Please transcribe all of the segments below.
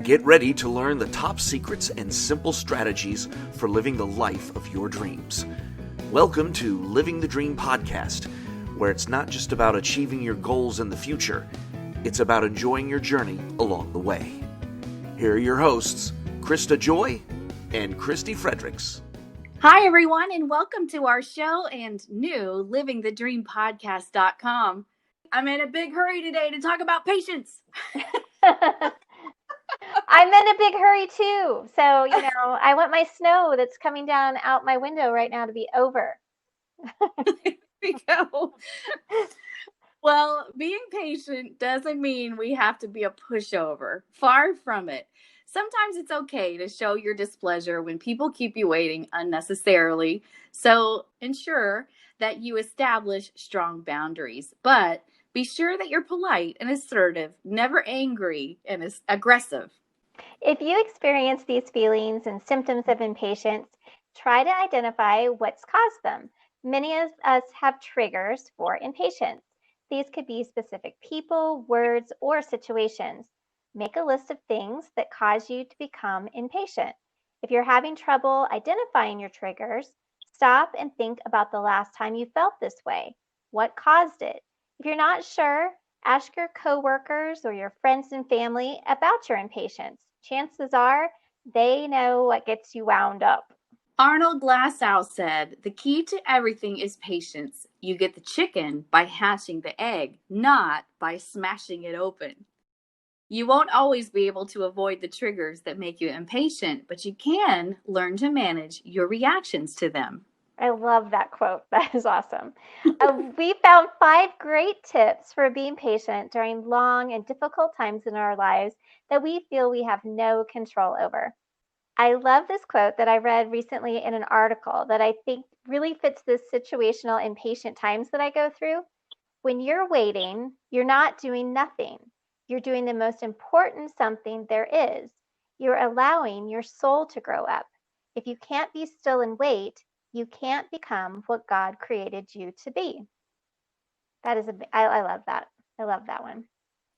Get ready to learn the top secrets and simple strategies for living the life of your dreams. Welcome to Living the Dream Podcast, where it's not just about achieving your goals in the future, it's about enjoying your journey along the way. Here are your hosts, Krista Joy and Christy Fredericks. Hi, everyone, and welcome to our show and new livingthedreampodcast.com. I'm in a big hurry today to talk about patience. I'm in a big hurry too. So, I want my snow that's coming down out my window right now to be over. There we go. Well, being patient doesn't mean we have to be a pushover. Far from it. Sometimes it's okay to show your displeasure when people keep you waiting unnecessarily. So ensure that you establish strong boundaries. But be sure that you're polite and assertive, never angry and aggressive. If you experience these feelings and symptoms of impatience, try to identify what's caused them. Many of us have triggers for impatience. These could be specific people, words, or situations. Make a list of things that cause you to become impatient. If you're having trouble identifying your triggers, stop and think about the last time you felt this way. What caused it? If you're not sure, ask your coworkers or your friends and family about your impatience. Chances are they know what gets you wound up. Arnold Glasow said, "The key to everything is patience. You get the chicken by hatching the egg, not by smashing it open." You won't always be able to avoid the triggers that make you impatient, but you can learn to manage your reactions to them. I love that quote. That is awesome. We found 5 great tips for being patient during long and difficult times in our lives that we feel we have no control over. I love this quote that I read recently in an article that I think really fits this situational impatient times that I go through. When you're waiting, you're not doing nothing. You're doing the most important something there is. You're allowing your soul to grow up. If you can't be still and wait, you can't become what God created you to be. I love that. I love that one.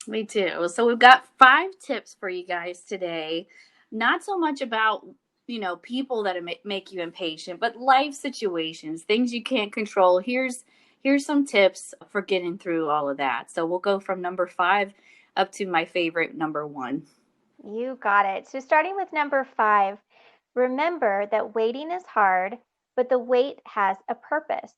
Me too. So we've got 5 tips for you guys today. Not so much about, people that make you impatient, but life situations, things you can't control. Here's some tips for getting through all of that. So we'll go from number 5 up to my favorite, number 1. You got it. So starting with number 5, remember that waiting is hard, but the wait has a purpose.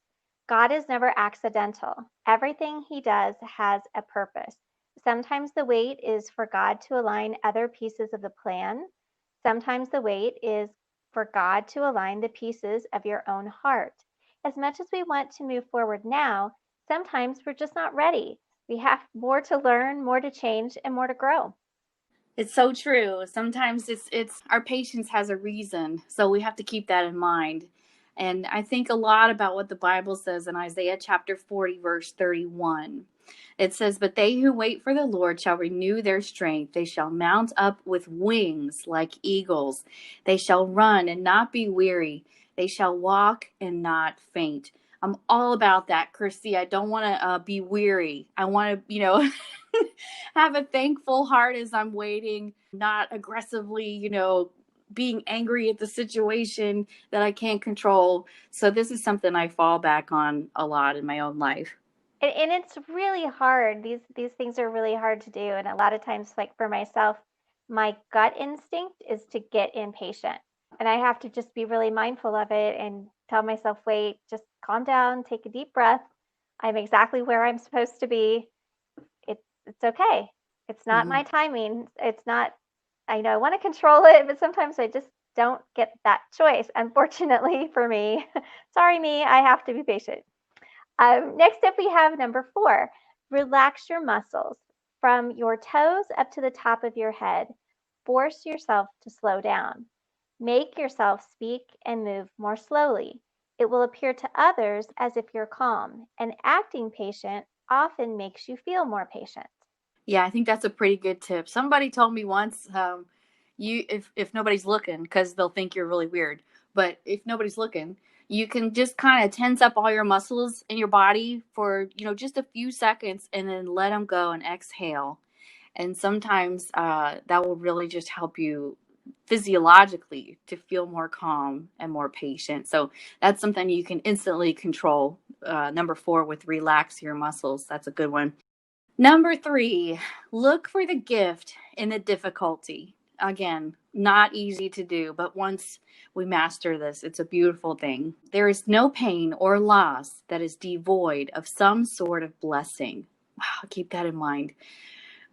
God is never accidental. Everything he does has a purpose. Sometimes the wait is for God to align other pieces of the plan. Sometimes the wait is for God to align the pieces of your own heart. As much as we want to move forward now, sometimes we're just not ready. We have more to learn, more to change, and more to grow. It's so true. Sometimes it's our patience has a reason, so we have to keep that in mind. And I think a lot about what the Bible says in Isaiah chapter 40, verse 31. It says, "But they who wait for the Lord shall renew their strength. They shall mount up with wings like eagles. They shall run and not be weary. They shall walk and not faint." I'm all about that, Christy. I don't want to be weary. I want to, have a thankful heart as I'm waiting, not aggressively, being angry at the situation that I can't control. So this is something I fall back on a lot in my own life. And it's really hard. These things are really hard to do. And a lot of times, like for myself, my gut instinct is to get impatient. And I have to just be really mindful of it and tell myself, wait, just calm down, take a deep breath. I'm exactly where I'm supposed to be. It's okay. It's not my timing. It's not, I know I want to control it, but sometimes I just don't get that choice. Unfortunately for me, sorry me, I have to be patient. Next up, we have number 4, relax your muscles. From your toes up to the top of your head, force yourself to slow down. Make yourself speak and move more slowly. It will appear to others as if you're calm, and acting patient often makes you feel more patient. Yeah, I think that's a pretty good tip. Somebody told me once, if nobody's looking, because they'll think you're really weird, but if nobody's looking, you can just kind of tense up all your muscles in your body for, just a few seconds and then let them go and exhale. And sometimes that will really just help you physiologically to feel more calm and more patient. So that's something you can instantly control. Number 4 with relax your muscles. That's a good one. Number 3, look for the gift in the difficulty. Again, not easy to do, but once we master this, it's a beautiful thing. There is no pain or loss that is devoid of some sort of blessing. Wow, keep that in mind.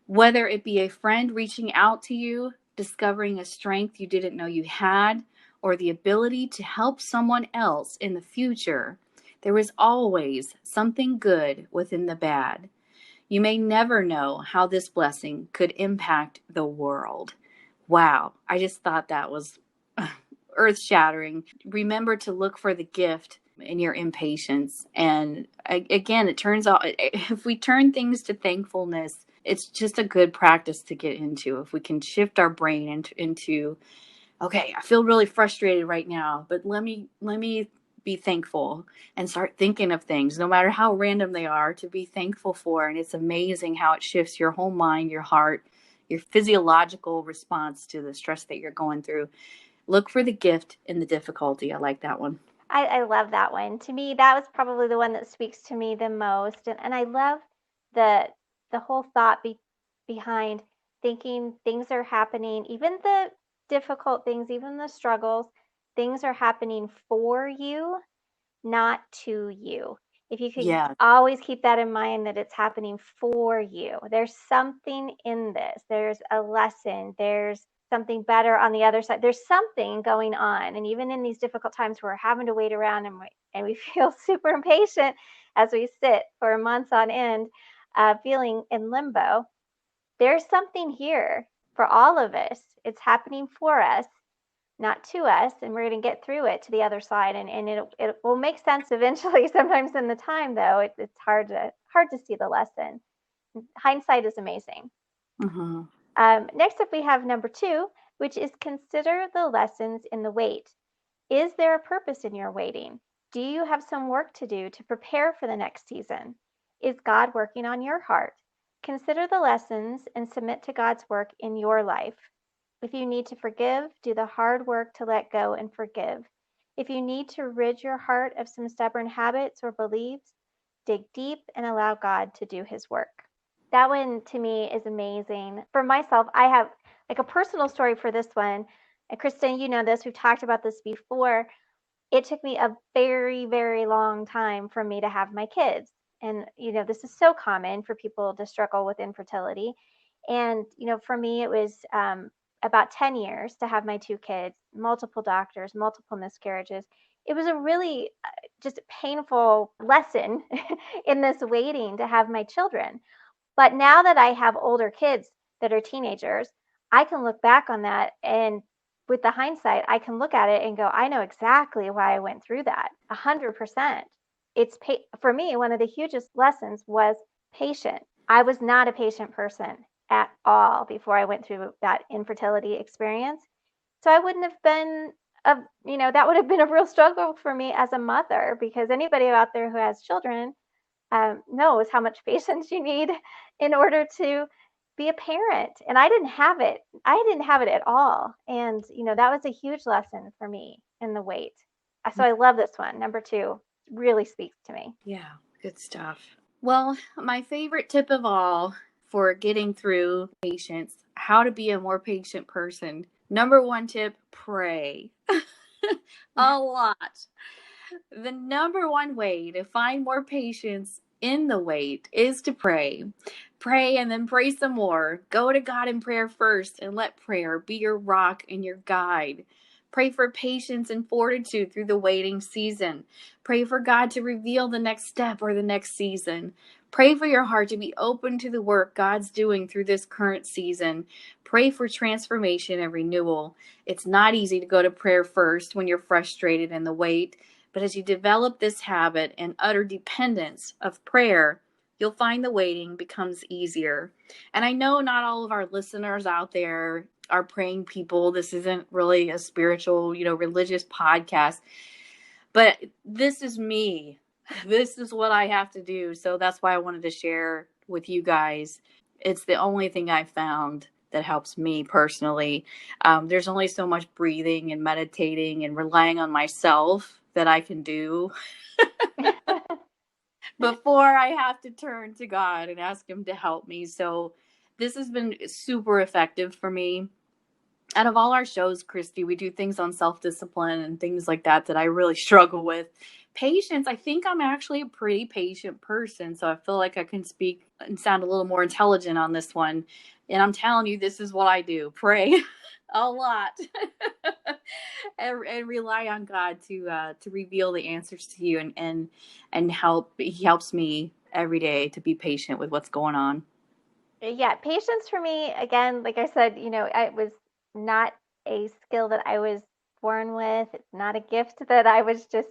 Whether it be a friend reaching out to you, discovering a strength you didn't know you had, or the ability to help someone else in the future, there is always something good within the bad. You may never know how this blessing could impact the world. Wow, I just thought that was earth shattering. Remember to look for the gift in your impatience. And again, it turns out if we turn things to thankfulness, it's just a good practice to get into. If we can shift our brain into okay, I feel really frustrated right now, but let me be thankful and start thinking of things, no matter how random they are, to be thankful for. And it's amazing how it shifts your whole mind, your heart, your physiological response to the stress that you're going through. Look for the gift in the difficulty. I like that one. I love that one. To me, that was probably the one that speaks to me the most. And I love the whole thought behind thinking things are happening, even the difficult things, even the struggles, things are happening for you, not to you. If you could Yeah. always keep that in mind, that it's happening for you. There's something in this. There's a lesson. There's something better on the other side. There's something going on. And even in these difficult times, we're having to wait around and we feel super impatient as we sit for months on end, feeling in limbo. There's something here for all of us. It's happening for us, not to us, and we're going to get through it to the other side, and it will make sense eventually. Sometimes in the time, though, it's hard to see the lesson. Hindsight is amazing. Mm-hmm. Next up, we have number 2, which is consider the lessons in the wait. Is there a purpose in your waiting? Do you have some work to do to prepare for the next season? Is God working on your heart? Consider the lessons and submit to God's work in your life. If you need to forgive, do the hard work to let go and forgive. If you need to rid your heart of some stubborn habits or beliefs, dig deep and allow God to do his work. That one to me is amazing. For myself, I have like a personal story for this one. And Kristen, you know this, we've talked about this before. It took me a very, very long time for me to have my kids. And, this is so common for people to struggle with infertility. And, for me, it was about 10 years to have my 2 kids, multiple doctors, multiple miscarriages. It was a really just painful lesson in this waiting to have my children. But now that I have older kids that are teenagers, I can look back on that, and with the hindsight, I can look at it and go, I know exactly why I went through that. 100%. For me, one of the hugest lessons was patient. I was not a patient person at all before I went through that infertility experience. So I wouldn't have been that would have been a real struggle for me as a mother, because anybody out there who has children knows how much patience you need in order to be a parent. And I didn't have it. I didn't have it at all. And, that was a huge lesson for me in the wait. So I love this one. Number 2 really speaks to me. Yeah, good stuff. Well, my favorite tip of all for getting through patience, how to be a more patient person. Number 1 tip, pray. A lot. The number 1 way to find more patience in the wait is to pray. Pray and then pray some more. Go to God in prayer first and let prayer be your rock and your guide. Pray for patience and fortitude through the waiting season. Pray for God to reveal the next step or the next season. Pray for your heart to be open to the work God's doing through this current season. Pray for transformation and renewal. It's not easy to go to prayer first when you're frustrated in the wait, but as you develop this habit and utter dependence of prayer, you'll find the waiting becomes easier. And I know not all of our listeners out there are praying people. This isn't really a spiritual, religious podcast, but this is me. This is what I have to do. So that's why I wanted to share with you guys. It's the only thing I found that helps me personally. There's only so much breathing and meditating and relying on myself that I can do before I have to turn to God and ask Him to help me. So this has been super effective for me. Out of all our shows, Christy, we do things on self-discipline and things like that I really struggle with. Patience, I think I'm actually a pretty patient person, so I feel like I can speak and sound a little more intelligent on this one. And I'm telling you, this is what I do: pray a lot and rely on God to reveal the answers to you and help. He helps me every day to be patient with what's going on. Yeah, patience for me, again, like I said, it was not a skill that I was born with. It's not a gift that I was just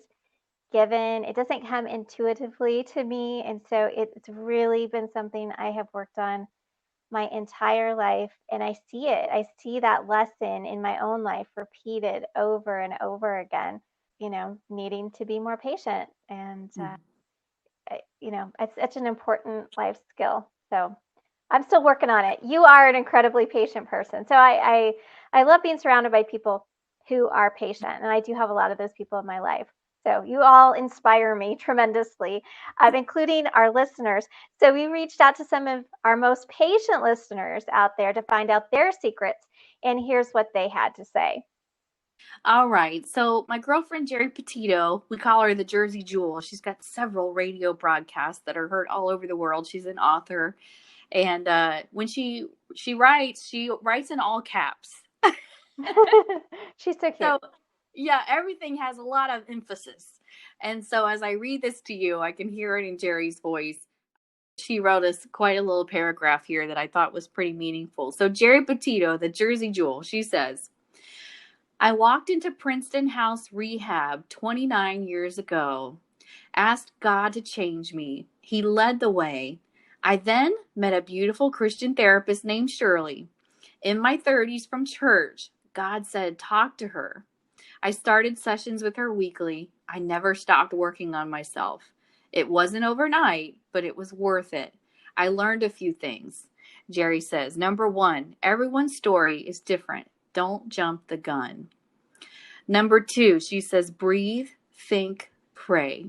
given. It doesn't come intuitively to me. And so it's really been something I have worked on my entire life. And I see it. I see that lesson in my own life repeated over and over again, needing to be more patient. And, it's such an important life skill. So I'm still working on it. You are an incredibly patient person. So I love being surrounded by people who are patient. And I do have a lot of those people in my life. So you all inspire me tremendously, including our listeners. So we reached out to some of our most patient listeners out there to find out their secrets. And here's what they had to say. All right. So my girlfriend Jerry Petito, we call her the Jersey Jewel. She's got several radio broadcasts that are heard all over the world. She's an author, and when she writes, she writes in all caps. She's so cute. So yeah, everything has a lot of emphasis. And so as I read this to you, I can hear it in Jerry's voice. She wrote us quite a little paragraph here that I thought was pretty meaningful. So Jerry Petito, the Jersey Jewel, she says, I walked into Princeton House Rehab 29 years ago, asked God to change me. He led the way. I then met a beautiful Christian therapist named Shirley. In my 30s from church, God said, talk to her. I started sessions with her weekly. I never stopped working on myself. It wasn't overnight, but it was worth it. I learned a few things. Jerry says, number one, everyone's story is different. Don't jump the gun. Number two, she says, breathe, think, pray.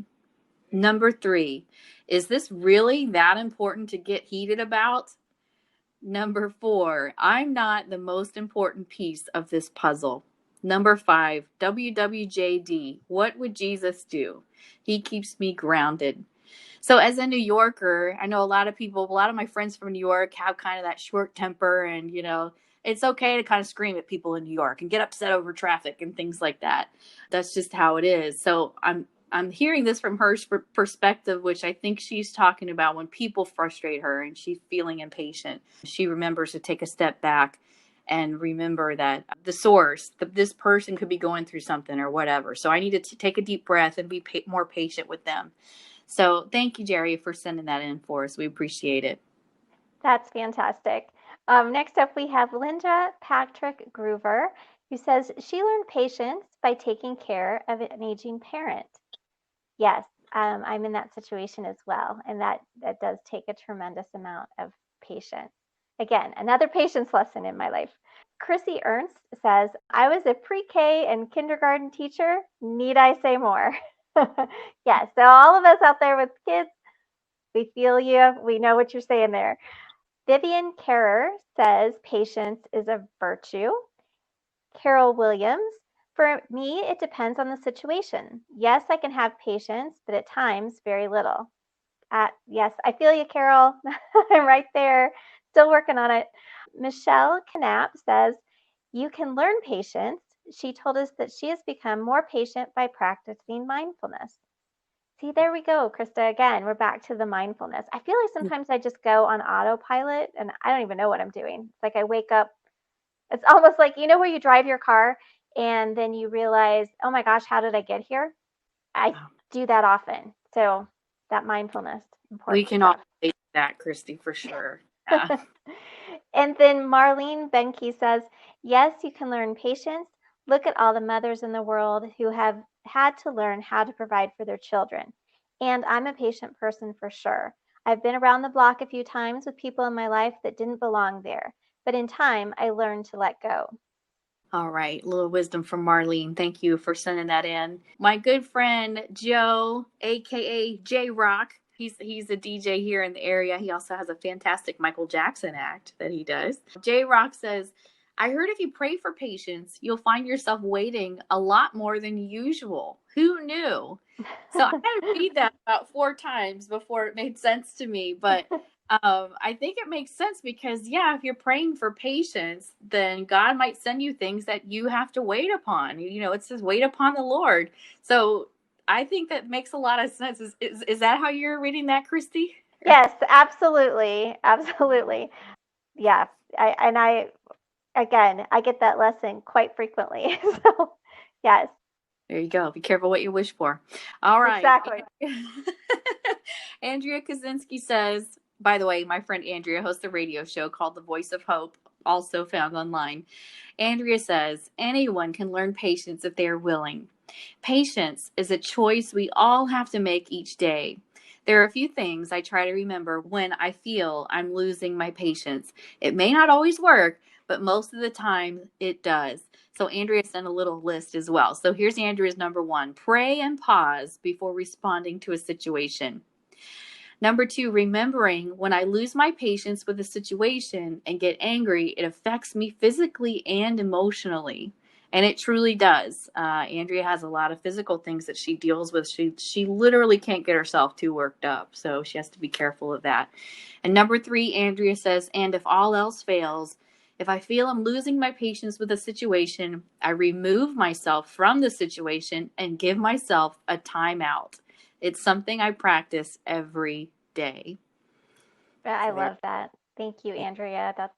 Number three, is this really that important to get heated about? Number four, I'm not the most important piece of this puzzle. Number five, WWJD, what would Jesus do? He keeps me grounded. So as a New Yorker, I know a lot of my friends from New York have kind of that short temper, and, it's okay to kind of scream at people in New York and get upset over traffic and things like that. That's just how it is. So I'm hearing this from her perspective, which I think she's talking about when people frustrate her and she's feeling impatient. She remembers to take a step back and remember that the source, this person could be going through something or whatever. So I need to take a deep breath and be more patient with them. So thank you, Jerry, for sending that in for us. We appreciate it. That's fantastic. Next up, we have Linda Patrick Groover, who says she learned patience by taking care of an aging parent. Yes, I'm in that situation as well, and that does take a tremendous amount of patience. Again, another patience lesson in my life. Chrissy Ernst says, I was a pre-K and kindergarten teacher. Need I say more? Yes, so all of us out there with kids, we feel you. We know what you're saying there. Vivian Kerrer says patience is a virtue. Carol Williams, for me, it depends on the situation. Yes, I can have patience, but at times, very little. Yes, I feel you, Carol. I'm right there, still working on it. Michelle Knapp says, you can learn patience. She told us that she has become more patient by practicing mindfulness. See, there we go, Krista. Again, we're back to the mindfulness. I feel like sometimes I just go on autopilot and I don't even know what I'm doing. It's like I wake up. It's almost like, where you drive your car and then you realize, oh my gosh, how did I get here? I do that often. So that mindfulness, important. We can all say that, Christy, for sure. Yeah. And then Marlene Benke says, yes, you can learn patience. Look at all the mothers in the world who have had to learn how to provide for their children. And I'm a patient person for sure. I've been around the block a few times with people in my life that didn't belong there, but in time, I learned to let go. All right, little wisdom from Marlene. Thank you for sending that in. My good friend Joe, aka J Rock, he's a DJ here in the area. He also has a fantastic Michael Jackson act that he does. J Rock says, I heard if you pray for patience, you'll find yourself waiting a lot more than usual. Who knew? So I had to read that about 4 times before it made sense to me. But I think it makes sense because, yeah, if you're praying for patience, then God might send you things that you have to wait upon. You know, it says wait upon the Lord. So I think that makes a lot of sense. Is that how you're reading that, Christy? Yes, absolutely. Absolutely. Yeah. I get that lesson quite frequently. So, yes. There you go. Be careful what you wish for. All right. Exactly. Andrea Kaczynski says, by the way, my friend Andrea hosts a radio show called The Voice of Hope, also found online. Andrea says, anyone can learn patience if they are willing. Patience is a choice we all have to make each day. There are a few things I try to remember when I feel I'm losing my patience. It may not always work, but most of the time it does. So Andrea sent a little list as well. So here's Andrea's number 1. Pray and pause before responding to a situation. Number 2, remembering when I lose my patience with a situation and get angry, it affects me physically and emotionally. And it truly does. Andrea has a lot of physical things that she deals with. She literally can't get herself too worked up. So she has to be careful of that. And number 3, Andrea says, and if all else fails, if I feel I'm losing my patience with a situation, I remove myself from the situation and give myself a timeout. It's something I practice every day. I love that. Thank you, Andrea. That's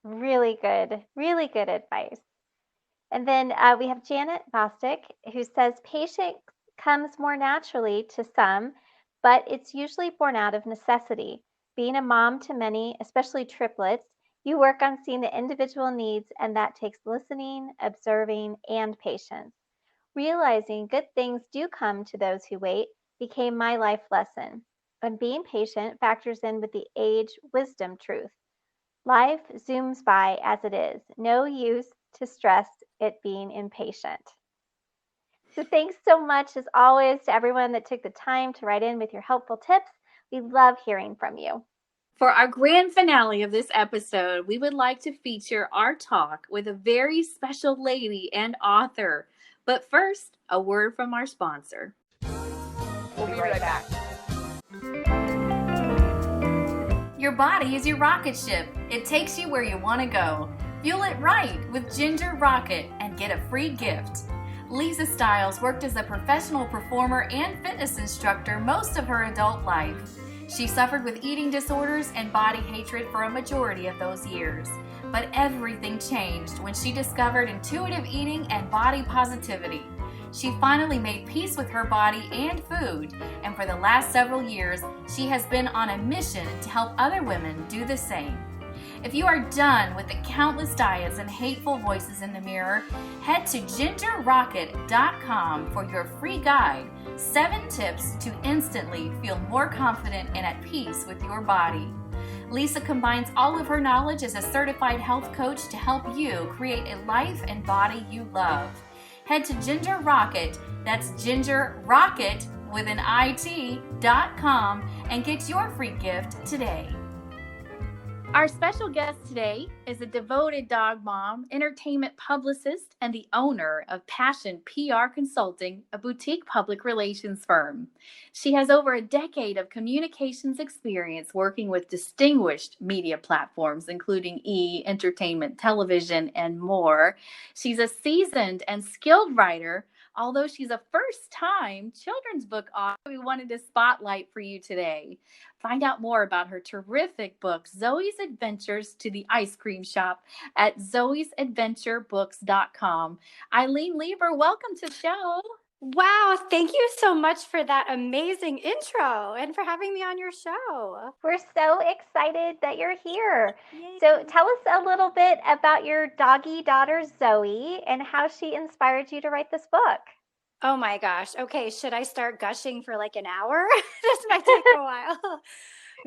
really good advice. And then we have Janet Bostic, who says patience comes more naturally to some, but it's usually born out of necessity. Being a mom to many, especially triplets, you work on seeing the individual needs, and that takes listening, observing, and patience. Realizing good things do come to those who wait became my life lesson. And being patient factors in with the age wisdom truth. Life zooms by as it is. No use to stress it being impatient. So thanks so much, as always, to everyone that took the time to write in with your helpful tips. We love hearing from you. For our grand finale of this episode, we would like to feature our talk with a very special lady and author. But first, a word from our sponsor. We'll be right back. Your body is your rocket ship. It takes you where you want to go. Fuel it right with Ginger Rocket and get a free gift. Lisa Stiles worked as a professional performer and fitness instructor most of her adult life. She suffered with eating disorders and body hatred for a majority of those years. But everything changed when she discovered intuitive eating and body positivity. She finally made peace with her body and food, and for the last several years, she has been on a mission to help other women do the same. If you are done with the countless diets and hateful voices in the mirror, head to gingerrocket.com for your free guide, 7 tips to instantly feel more confident and at peace with your body. Lisa combines all of her knowledge as a certified health coach to help you create a life and body you love. Head to Ginger Rocket, that's Ginger Rocket with an IT.com, and get your free gift today. Our special guest today is a devoted dog mom, entertainment publicist, and the owner of Passion PR Consulting, a boutique public relations firm. She has over a decade of communications experience working with distinguished media platforms, including entertainment, television, and more. She's a seasoned and skilled writer. Although she's a first-time children's book author, we wanted to spotlight for you today. Find out more about her terrific book, Zoeys Adventures to the Ice Cream Shop, at zoeyisadventurebooks.com. Eileen Lieber, welcome to the show. Wow, thank you so much for that amazing intro and for having me on your show. We're so excited that you're here. Yay. So tell us a little bit about your doggy daughter, Zoe, and how she inspired you to write this book. Oh my gosh. Okay, should I start gushing for like an hour? This might take a while.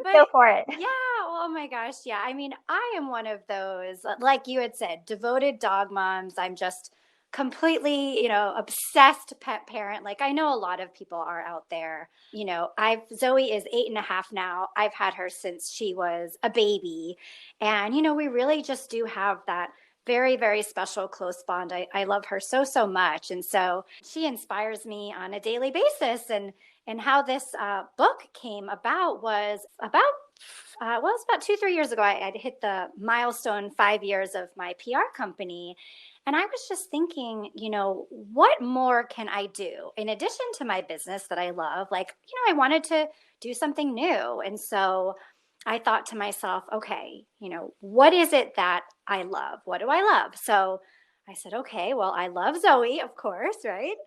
Go for it. Yeah, oh my gosh. Yeah. I mean, I am one of those, like you had said, devoted dog moms. I'm just completely, obsessed pet parent. Like I know a lot of people are out there. Zoe is 8.5 now. I've had her since she was a baby. And, we really just do have that very, very special close bond. I love her so, so much. And so she inspires me on a daily basis. And how this book came about was it's about 2, 3 years ago. I'd hit the milestone 5 years of my PR company. And I was just thinking, what more can I do in addition to my business that I love? Like, I wanted to do something new. And so I thought to myself, okay, what is it that I love? What do I love? So I said, okay, well, I love Zoe, of course, right?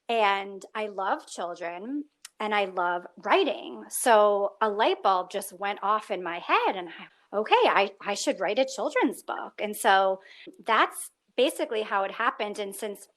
And I love children and I love writing. So a light bulb just went off in my head and I should write a children's book. And so that's basically how it happened. And since,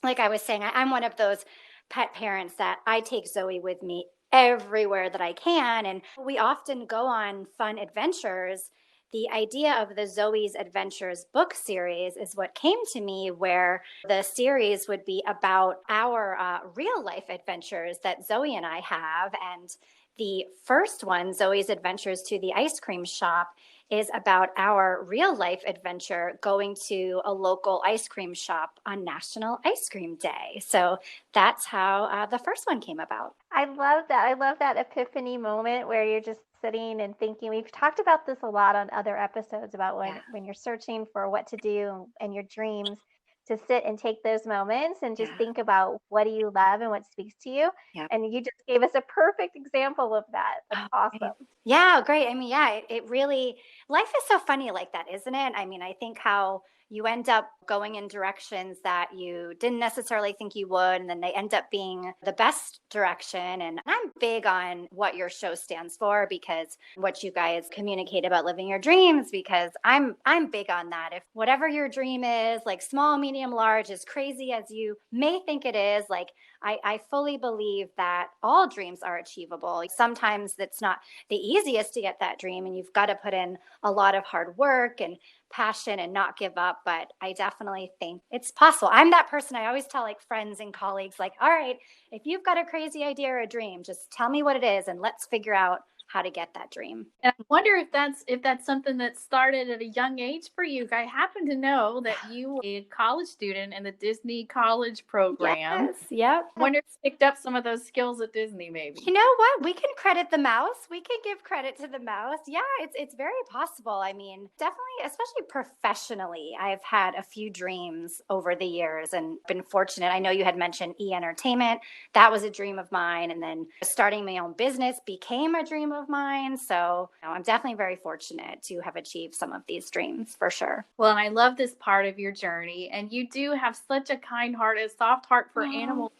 like I was saying, I'm one of those pet parents that I take Zoe with me everywhere that I can. And we often go on fun adventures. The idea of the Zoeys Adventures book series is what came to me, where the series would be about our real life adventures that Zoe and I have. And the first one, Zoeys Adventures to the Ice Cream Shop, is about our real life adventure going to a local ice cream shop on National Ice Cream Day. So that's how the first one came about. I love that. I love that epiphany moment where you're just sitting and thinking. We've talked about this a lot on other episodes about when you're searching for what to do and your dreams, to sit and take those moments and just think about what do you love and what speaks to you. Yeah. And you just gave us a perfect example of that. That's awesome. Great. Yeah, great. I mean, it really, life is so funny like that, isn't it? I mean, I think how you end up going in directions that you didn't necessarily think you would, and then they end up being the best direction. And I'm big on what your show stands for, because what you guys communicate about living your dreams, because I'm big on that. If whatever your dream is, like small, medium, large, as crazy as you may think it is, like I fully believe that all dreams are achievable. Sometimes it's not the easiest to get that dream, and you've got to put in a lot of hard work and passion and not give up, but I definitely think it's possible. I'm that person. I always tell like friends and colleagues, like, all right, if you've got a crazy idea or a dream, just tell me what it is and let's figure out how to get that dream. And I wonder if that's something that started at a young age for you. I happen to know that you were a college student in the Disney college program. Yes, yep. I wonder if you picked up some of those skills at Disney, maybe. You know what? We can credit the mouse. We can give credit to the mouse. Yeah, it's very possible. I mean, definitely, especially professionally, I've had a few dreams over the years and been fortunate. I know you had mentioned e-entertainment. That was a dream of mine. And then starting my own business became a dream of mine. So I'm definitely very fortunate to have achieved some of these dreams for sure. Well, and I love this part of your journey. And you do have such a kind heart, a soft heart for animals.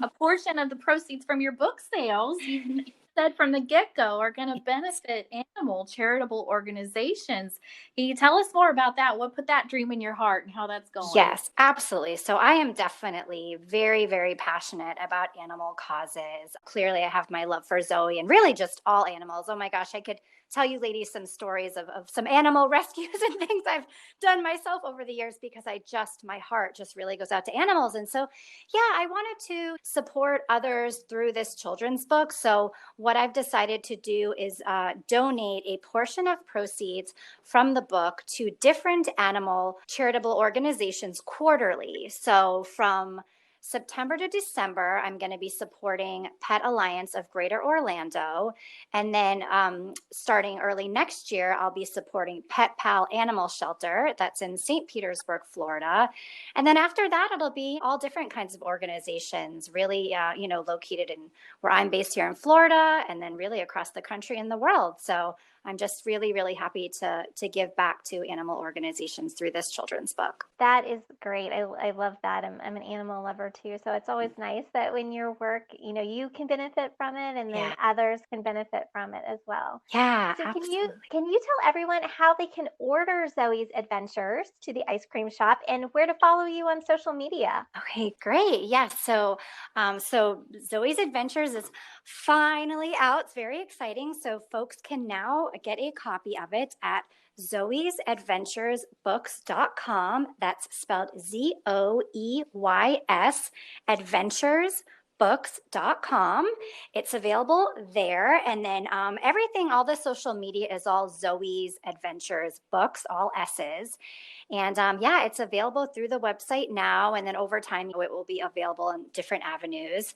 A portion of the proceeds from your book sales, you said from the get-go, are going to benefit animal charitable organizations. Can you tell us more about that? What put that dream in your heart and how that's going? Yes, absolutely. So I am definitely very, very passionate about animal causes. Clearly, I have my love for Zoe and really just all animals. Oh my gosh, I could tell you ladies some stories of some animal rescues and things I've done myself over the years, because my heart just really goes out to animals. And so, I wanted to support others through this children's book. So what I've decided to do is donate a portion of proceeds from the book to different animal charitable organizations quarterly. So from September to December, I'm going to be supporting Pet Alliance of Greater Orlando. And then starting early next year, I'll be supporting Pet Pal Animal Shelter. That's in St. Petersburg, Florida. And then after that, it'll be all different kinds of organizations, really, located in where I'm based here in Florida, and then really across the country and the world. So I'm just really, really happy to give back to animal organizations through this children's book. That is great. I love that. I'm an animal lover too. So it's always nice that when your work, you can benefit from it and then others can benefit from it as well. Yeah, So absolutely. can you tell everyone how they can order Zoeys Adventures to the ice cream shop and where to follow you on social media? Okay, great. Yes. So Zoeys Adventures is finally out. It's very exciting. So folks can now get a copy of it at ZoeysAdventuresBooks.com. That's spelled Zoeys Adventuresbooks.com. It's available there. And then everything, all the social media is all Zoeys Adventures Books, all S's. And it's available through the website now. And then over time, it will be available in different avenues.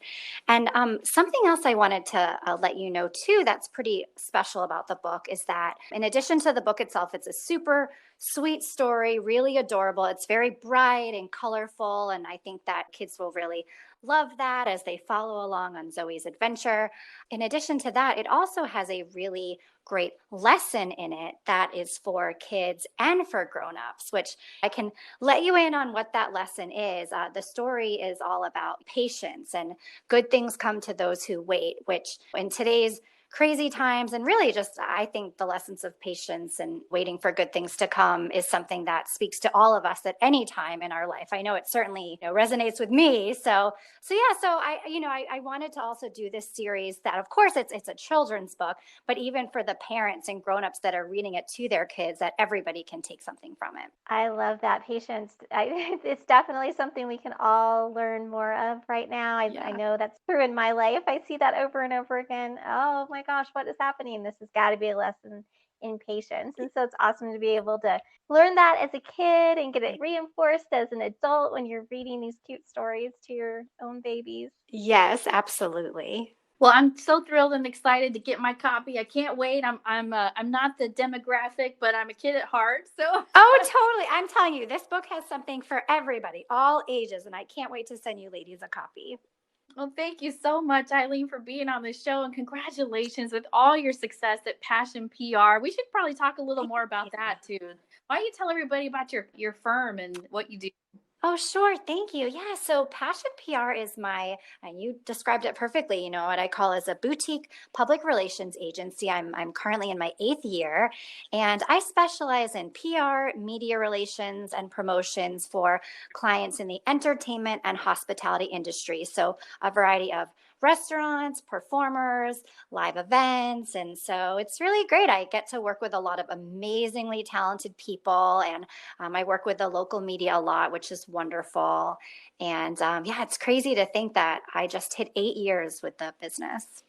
And something else I wanted to let you know, too, that's pretty special about the book is that in addition to the book itself, it's a super sweet story, really adorable. It's very bright and colorful. And I think that kids will really love that as they follow along on Zoeys Adventure. In addition to that, it also has a really great lesson in it that is for kids and for grown-ups, which I can let you in on what that lesson is. The story is all about patience and good things come to those who wait, which in today's crazy times and really just I think the lessons of patience and waiting for good things to come is something that speaks to all of us at any time in our life. I know it certainly resonates with me. So I wanted to also do this series that of course it's a children's book, but even for the parents and grown-ups that are reading it to their kids, that everybody can take something from it. I love that patience. It's definitely something we can all learn more of right now. I know that's true in my life. I see that over and over again. Oh my gosh, what is happening? This has got to be a lesson in patience. And so it's awesome to be able to learn that as a kid and get it reinforced as an adult when you're reading these cute stories to your own babies. Yes, absolutely. Well, I'm so thrilled and excited to get my copy. I can't wait. I'm not the demographic, but I'm a kid at heart. So Oh, totally. I'm telling you, this book has something for everybody, all ages, and I can't wait to send you ladies a copy. Well, thank you so much, Eileen, for being on the show, and congratulations with all your success at Passion PR. We should probably talk a little more about that too. Why don't you tell everybody about your firm and what you do? Oh, sure. Thank you. Yeah. So Passion PR is and you described it perfectly, what I call as a boutique public relations agency. I'm currently in my 8th year, and I specialize in PR, media relations, and promotions for clients in the entertainment and hospitality industry. So a variety of restaurants, performers, live events. And so it's really great. I get to work with a lot of amazingly talented people, and I work with the local media a lot, which is wonderful. And it's crazy to think that I just hit 8 years with the business.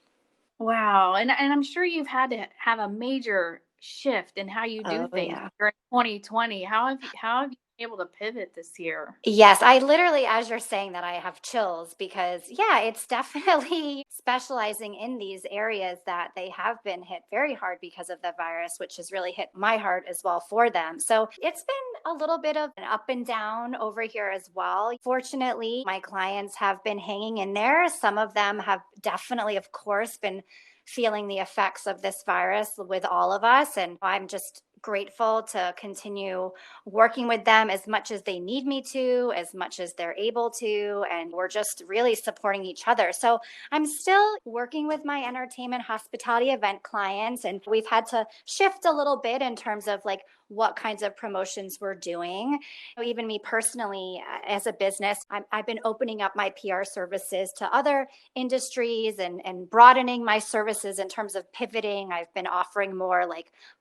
Wow. And I'm sure you've had to have a major shift in how you do things during 2020. How have you been able to pivot this year? Yes, I literally, as you're saying that, I have chills because, it's definitely specializing in these areas that they have been hit very hard because of the virus, which has really hit my heart as well for them. So it's been a little bit of an up and down over here as well. Fortunately, my clients have been hanging in there. Some of them have definitely, of course, been feeling the effects of this virus with all of us. And I'm just grateful to continue working with them as much as they need me to, as much as they're able to, and we're just really supporting each other. So I'm still working with my entertainment hospitality event clients, and we've had to shift a little bit in terms of what kinds of promotions we're doing. Even me personally, as a business, I've been opening up my PR services to other industries and broadening my services in terms of pivoting. I've been offering more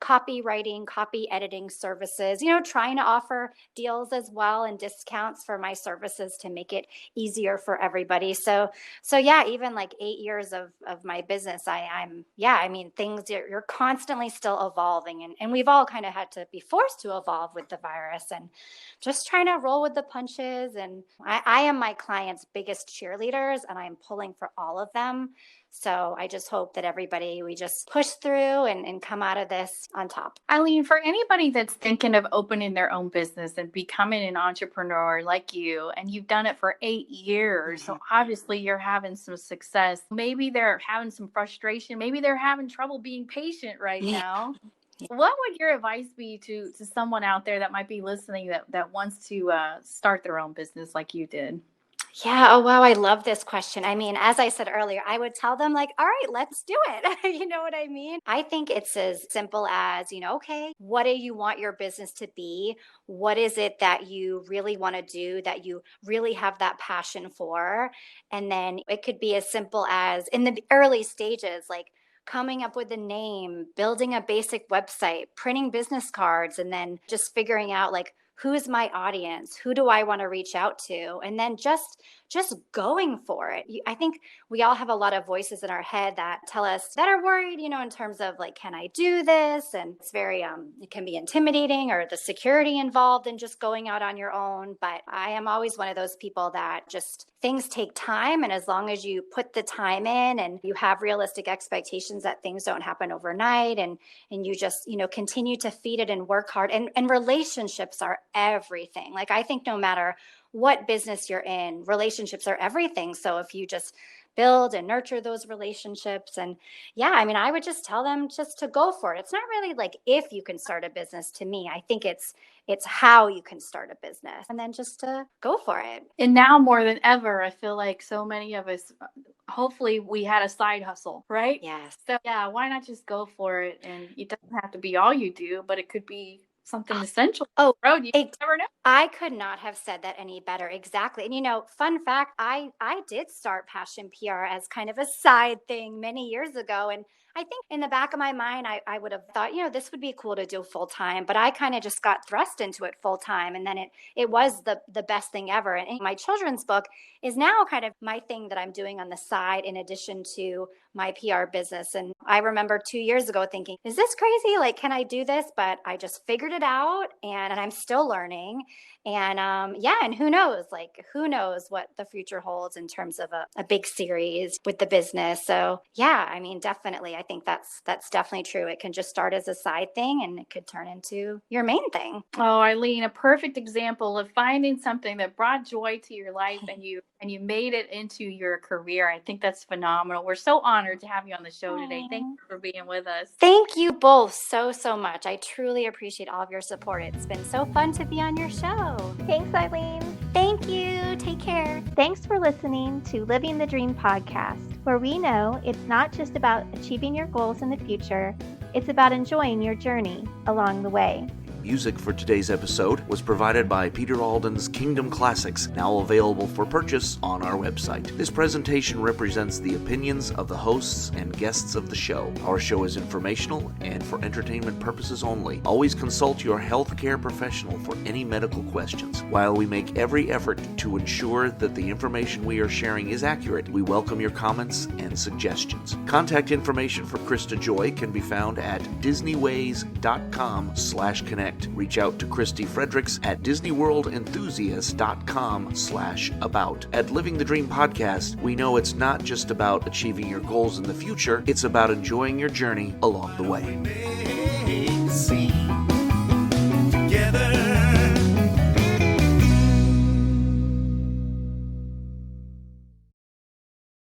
copywriting, copy editing services, trying to offer deals as well and discounts for my services to make it easier for everybody. So even 8 years of my business, things, you're constantly still evolving, and we've all kind of had to be be forced to evolve with the virus, and just trying to roll with the punches. And I am my clients' biggest cheerleaders, and I'm pulling for all of them. So I just hope that everybody, we just push through and come out of this on top. Eileen, for anybody that's thinking of opening their own business and becoming an entrepreneur like you, and you've done it for 8 years, so obviously you're having some success. Maybe they're having some frustration. Maybe they're having trouble being patient right now. What would your advice be to someone out there that might be listening that wants to start their own business like you did? Yeah. Oh, wow. I love this question. I mean, as I said earlier, I would tell them, like, all right, let's do it. You know what I mean? I think it's as simple as, okay, what do you want your business to be? What is it that you really want to do, that you really have that passion for? And then it could be as simple as, in the early stages, like, coming up with a name, building a basic website, printing business cards, and then just figuring out, like, who's my audience? Who do I want to reach out to? And then just going for it. I think we all have a lot of voices in our head that tell us, that are worried, in terms of, like, can I do this? And it's very, it can be intimidating, or the security involved in just going out on your own. But I am always one of those people that just, things take time. And as long as you put the time in and you have realistic expectations that things don't happen overnight, and you just, continue to feed it and work hard, and relationships are everything. Like, I think no matter what business you're in, relationships are everything. So if you just build and nurture those relationships, and I would just tell them just to go for it. It's not really like if you can start a business. To me, I think it's how you can start a business, and then just to go for it. And now more than ever, I feel like so many of us, hopefully we had a side hustle, right? Yes. So why not just go for it? And it doesn't have to be all you do, but it could be something essential. You never know. I could not have said that any better. Exactly. And fun fact, I did start Passion PR as kind of a side thing many years ago. And I think in the back of my mind, I would have thought, this would be cool to do full time, but I kind of just got thrust into it full time. And then it was the best thing ever. And my children's book is now kind of my thing that I'm doing on the side, in addition to my PR business. And I remember 2 years ago thinking, is this crazy? Like, can I do this? But I just figured it out, and I'm still learning. And and who knows what the future holds in terms of a big series with the business. So definitely. I think that's definitely true. It can just start as a side thing, and it could turn into your main thing. Oh, Eileen, a perfect example of finding something that brought joy to your life, and you made it into your career. I think that's phenomenal. We're so honored to have you on the show today. Thank you for being with us. Thank you both so much. I truly appreciate all of your support. It's been so fun to be on your show. Thanks, Eileen. Thank you. Take care. Thanks for listening to Living the Dream podcast, where we know it's not just about achieving your goals in the future, it's about enjoying your journey along the way. Music for today's episode was provided by Peter Alden's Kingdom Classics, now available for purchase on our website. This presentation represents the opinions of the hosts and guests of the show. Our show is informational and for entertainment purposes only. Always consult your healthcare professional for any medical questions. While we make every effort to ensure that the information we are sharing is accurate, we welcome your comments and suggestions. Contact information for Krista Joy can be found at disneyways.com/connect. Reach out to Christy Fredericks at disneyworldenthusiast.com/about. At Living the Dream podcast, we know it's not just about achieving your goals in the future, it's about enjoying your journey along the way.